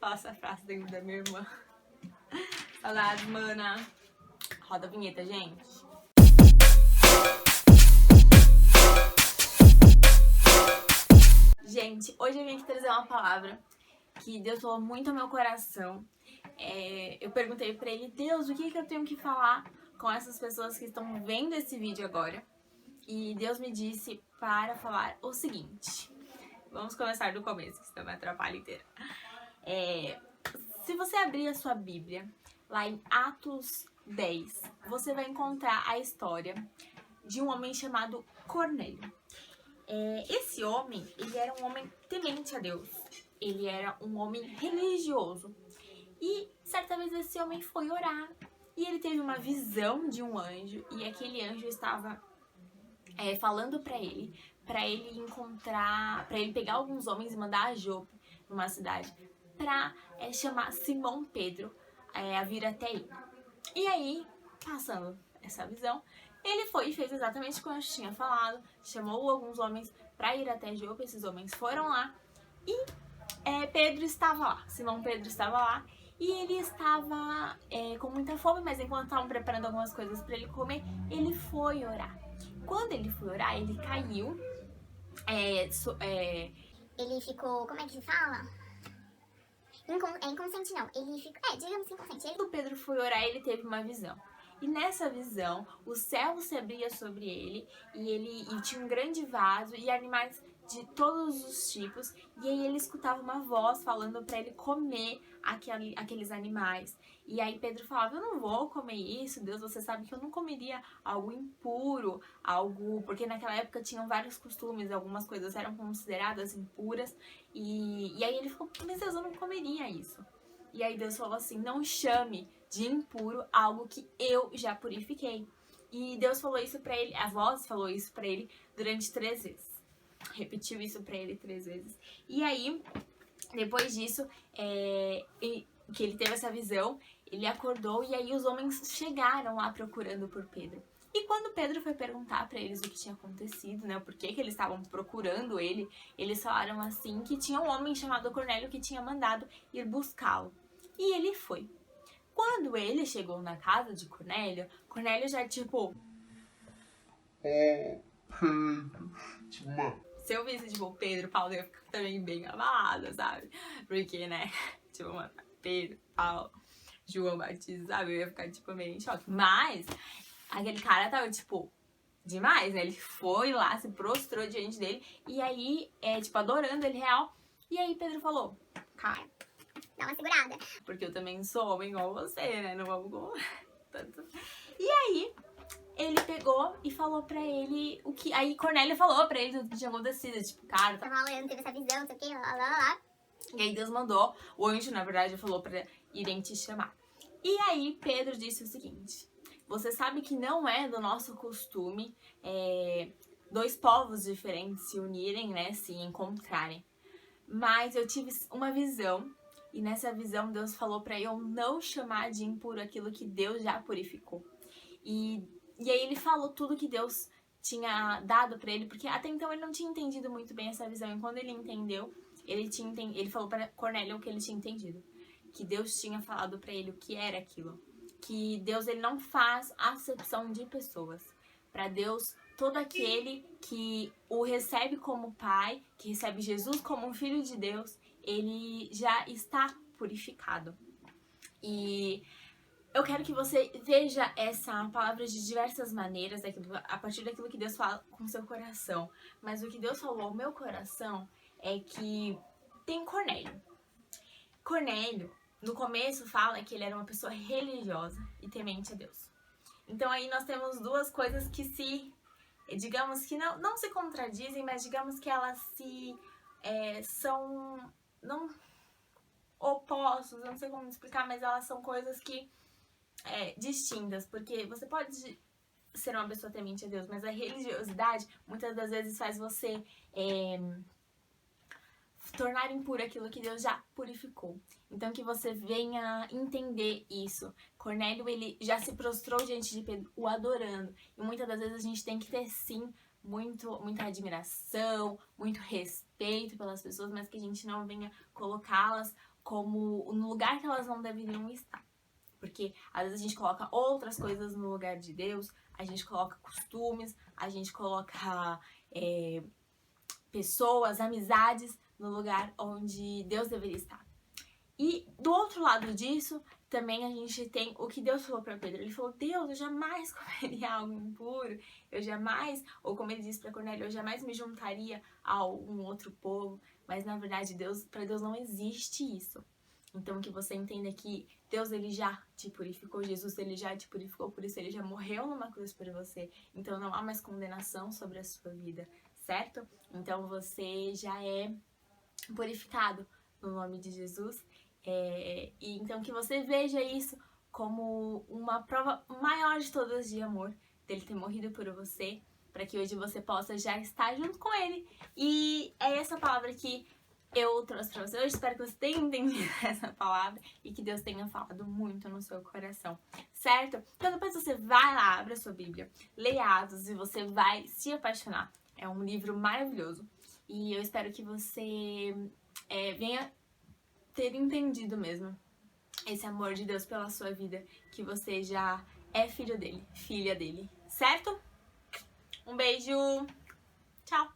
Fala essa frase dentro da minha irmã. Saudades, mana. Roda a vinheta, gente. Gente, hoje eu vim aqui trazer uma palavra que Deus falou muito ao meu coração. Eu perguntei pra ele, Deus, o que eu tenho que falar com essas pessoas que estão vendo esse vídeo agora? E Deus me disse para falar o seguinte. Vamos começar do começo, que senão me atrapalha inteira. Se você abrir a sua Bíblia, lá em Atos 10, você vai encontrar a história de um homem chamado Cornélio. Esse homem, ele era um homem temente a Deus. Ele era um homem religioso. E certa vez esse homem foi orar. E ele teve uma visão de um anjo. E aquele anjo estava falando para ele encontrar, para ele pegar alguns homens e mandar a Jope, numa cidade, para chamar Simão Pedro a vir até ele. E aí, passando essa visão, ele foi e fez exatamente como eu tinha falado, chamou alguns homens para ir até Jope. Esses homens foram lá e Pedro estava lá, Simão Pedro estava lá. E ele estava com muita fome, mas enquanto estavam preparando algumas coisas para ele comer, ele foi orar. Quando ele foi orar, ele caiu. Ele ficou, como é que se fala? Inconsciente não, ele ficou, digamos inconsciente. Quando Pedro foi orar, ele teve uma visão. E nessa visão, o céu se abria sobre ele e tinha um grande vaso e animais de todos os tipos. E aí ele escutava uma voz falando para ele comer aqueles animais. E aí Pedro falava, eu não vou comer isso, Deus, você sabe que eu não comeria algo impuro, porque naquela época tinham vários costumes, algumas coisas eram consideradas impuras. E aí ele falou, mas Deus, eu não comeria isso. E aí Deus falou assim, não chame de impuro algo que eu já purifiquei. E Deus falou isso pra ele, a voz falou isso pra ele durante 3 vezes. Repetiu isso pra ele 3 vezes. E aí, depois disso, que ele teve essa visão, ele acordou e aí os homens chegaram lá procurando por Pedro. E quando Pedro foi perguntar pra eles o que tinha acontecido, né, por que eles estavam procurando ele, eles falaram assim que tinha um homem chamado Cornélio que tinha mandado ir buscá-lo. E ele foi. Quando ele chegou na casa de Cornélio, Cornélio já tipo... Se eu visse, tipo, Pedro, Paulo, eu ia ficar também bem abalada, sabe? Porque, né, tipo, mano, Pedro, Paulo, João Batista, sabe? Eu ia ficar, tipo, meio em choque. Mas, aquele cara tava, tipo, demais, né? Ele foi lá, se prostrou diante dele, e aí, tipo, adorando ele real. E aí Pedro falou, cara, Dá uma segurada. porque eu também sou homem igual você, né? Não vamos com tanto. E aí, ele pegou e falou pra ele o que... Aí Cornélio falou pra ele o que tinha acontecido, tipo, cara... Tava olhando, teve essa visão, não sei o que, lá. E aí Deus mandou, o anjo, na verdade, falou pra irem te chamar. E aí Pedro disse o seguinte, você sabe que não é do nosso costume 2 povos diferentes se unirem, né, se encontrarem. Mas eu tive uma visão, e nessa visão Deus falou pra eu não chamar de impuro aquilo que Deus já purificou. E aí ele falou tudo que Deus tinha dado pra ele, porque até então ele não tinha entendido muito bem essa visão. E quando ele entendeu, ele falou pra Cornélio o que ele tinha entendido. Que Deus tinha falado pra ele o que era aquilo. Que Deus, ele não faz acepção de pessoas. Pra Deus, todo aquele que o recebe como pai, que recebe Jesus como um filho de Deus, ele já está purificado. E eu quero que você veja essa palavra de diversas maneiras, a partir daquilo que Deus fala com seu coração. Mas o que Deus falou ao meu coração é que tem Cornélio. Cornélio, no começo, fala que ele era uma pessoa religiosa e temente a Deus. Então aí nós temos 2 coisas que digamos que não se contradizem, mas digamos que elas são não opostos, eu não sei como explicar, mas elas são coisas que distintas, porque você pode ser uma pessoa temente a Deus, mas a religiosidade muitas das vezes faz você tornar impuro aquilo que Deus já purificou. Então que você venha entender isso. Cornélio, ele já se prostrou diante de Pedro, o adorando. E muitas das vezes a gente tem que ter sim muita admiração, muito respeito pelas pessoas, mas que a gente não venha colocá-las como no lugar que elas não deveriam estar. Porque às vezes a gente coloca outras coisas no lugar de Deus, a gente coloca costumes, a gente coloca pessoas, amizades no lugar onde Deus deveria estar. E do outro lado disso, também a gente tem o que Deus falou para Pedro. Ele falou: Deus, eu jamais comeria algo impuro, eu jamais, ou como ele disse para Cornélio, eu jamais me juntaria a algum outro povo. Mas na verdade, para Deus não existe isso. Então que você entenda que Deus, ele já te purificou, Jesus, ele já te purificou, por isso ele já morreu numa cruz por você. Então não há mais condenação sobre a sua vida, certo? Então você já é purificado no nome de Jesus. E então que você veja isso como uma prova maior de todas de amor, dele ter morrido por você, para que hoje você possa já estar junto com ele. E é essa palavra que eu trouxe pra você hoje. Espero que você tenha entendido essa palavra e que Deus tenha falado muito no seu coração, certo? Então depois você vai lá, abre a sua Bíblia, leia Atos e você vai se apaixonar. É um livro maravilhoso e eu espero que você venha ter entendido mesmo esse amor de Deus pela sua vida, que você já é filho dele, filha dele, certo? Um beijo, tchau!